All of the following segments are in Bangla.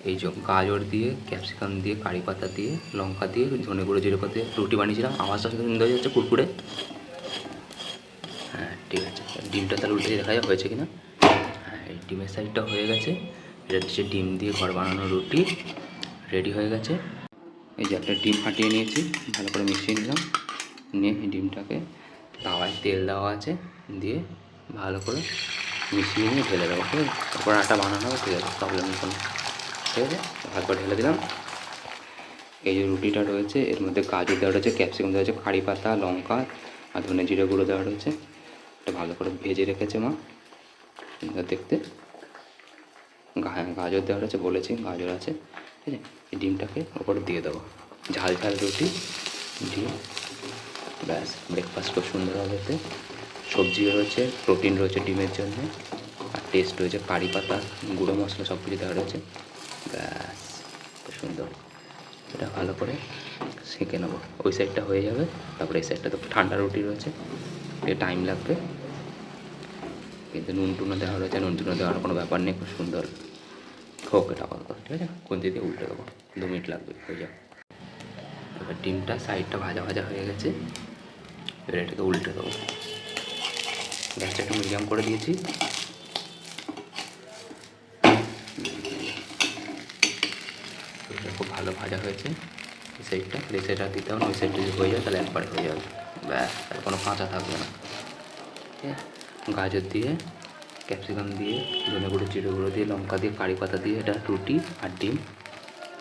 এই যে গাজর দিয়ে, ক্যাপসিকাম দিয়ে, কারি পাতা দিয়ে, লঙ্কা দিয়ে, ধনে গুঁড়ো, জিরে পাতা দিয়ে রুটি বানিয়েছিলাম। আওয়াজটা সুন্দর হয়ে যাচ্ছে কুরকুরে। হ্যাঁ ঠিক আছে, ডিমটা তাহলে উল্টে দেখা যায় হয়েছে কিনা। হ্যাঁ, এই ডিমের সাইডটা হয়ে গেছে। এটা হচ্ছে ডিম দিয়ে ঘর বানানো রুটি রেডি হয়ে গেছে। এই যে একটা ডিম ফাটিয়ে নিয়েছি, ভালো করে মিশিয়ে নিলাম। নিয়ে ডিমটাকে তাওয়ায় তেল দেওয়া আছে, দিয়ে ভালো করে মিশিয়ে নিয়ে ঢেলে দেবো। ঠিক আছে, তারপর আটা বানানো হবে। ঠিক আছে, প্রবলেম নেই কোনো। ঠিক আছে, ভালো করে ঢেলে দিলাম। এই যে রুটিটা রয়েছে, এর মধ্যে গাজর দেওয়া রয়েছে, ক্যাপসিকাম দেওয়া রয়েছে, কারি পাতা, লঙ্কা আর ধনে জিরে গুঁড়ো দেওয়া রয়েছে। এটা ভালো করে ভেজে রেখেছে মা, সুন্দর দেখতে। হ্যাঁ, গাজর দেওয়া রয়েছে, বলেছি গাজর আছে। ঠিক আছে, এই ডিমটাকে ওপরে দিয়ে দেবো। ঝাল ঝাল রুটি ডিম, ব্যাস ব্রেকফাস্ট খুব সুন্দর হবে। এতে সবজিও রয়েছে, প্রোটিন রয়েছে ডিমের জন্য, আর টেস্ট রয়েছে, কারি পাতা, গুঁড়ো মশলা সব কিছু দেওয়া রয়েছে। ব্যাস খুব সুন্দর। এটা ভালো করে সেঁকে নেবো। ওই সাইডটা হয়ে যাবে, তারপরে এই সাইডটা তো ঠান্ডা রুটি রয়েছে, একটু টাইম লাগবে। কিন্তু নুন টুনও দেওয়া রয়েছে, নুন টুনও দেওয়ার কোনো ব্যাপার নেই, খুব সুন্দর হোক এটা কত। ঠিক আছে, কোনটি দিয়ে উল্টে দেবো, 2 মিনিট লাগবে, হয়ে যাবে। এবার ডিমটা সাইডটা ভাজা ভাজা হয়ে গেছে, এবার এটাকে উল্টে দেবো। গ্যাসটা একটু মিডিয়াম করে দিয়েছি। খুব ভালো ভাজা হয়েছে এই সাইডটা, এই সাইডটা দিতে হবে না, ওই সাইডটা যদি হয়ে যায় তাহলে একবারে হয়ে যাবে। ব্যাস, তাহলে কোনো কাঁচা থাকবে না। ঠিক আছে, গাজর দিয়ে, ক্যাপসিকাম দিয়ে, ধনে গুঁড়ো, জিরে গুঁড়ো দিয়ে, লঙ্কা দিয়ে, কারি পাতা দিয়ে এটা রুটি আর ডিম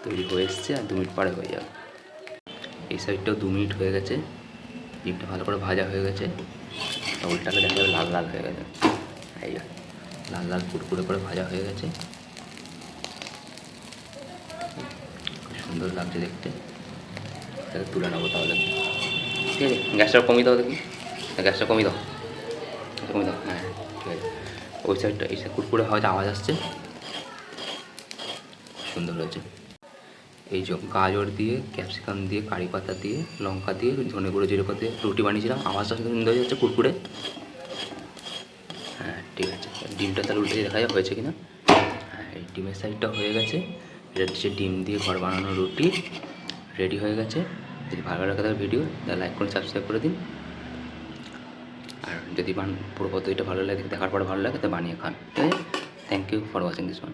তৈরি হয়ে এসছে, আর 2 মিনিট পরে হয়ে যাবে। এই সাইডটাও 2 মিনিট হয়ে গেছে, ডিমটা ভালো করে ভাজা হয়ে গেছে। উল্টাকে দেখা যাবে লাল লাল হয়ে গেছে। এই লাল লাল কুড়কুড়ে করে ভাজা হয়ে গেছে, খুব সুন্দর লাগছে দেখতে। তাহলে তুলে নেবো তাহলে। ঠিক আছে, গ্যাসটা কমিয়ে দাও দেখি, গ্যাসটা কমিয়ে দাও, কমিয়ে দাও। হ্যাঁ ঠিক আছে, ওই সাইডটা এই সাইড কুড়কুড়ে হয়তো আওয়াজ আসছে, সুন্দর হয়েছে। এই যে গাজর দিয়ে, ক্যাপসিকাম দিয়ে, কারি পাতা দিয়ে, লঙ্কা দিয়ে, ধনে গুঁড়ো, জিরে পাতা দিয়ে রুটি বানিয়েছিলাম। আওয়াজটা সুন্দর হয়ে যাচ্ছে কুরকুরে। হ্যাঁ ঠিক আছে, ডিমটা তাহলে উল্টে দেখা যায় হয়েছে কিনা। হ্যাঁ, এই ডিমের সাইডটা হয়ে গেছে। এটা হচ্ছে ডিম দিয়ে ঘর বানানো রুটি রেডি হয়ে গেছে। যদি ভালো লাগে তাহলে ভিডিও তাহলে লাইক করে সাবস্ক্রাইব করে দিন। আর যদি পুরো পদ্ধতিটা ভালো লাগে, দেখার পরে ভালো লাগে, তো বানিয়ে খান। ঠিক আছে, thank you for watching this one.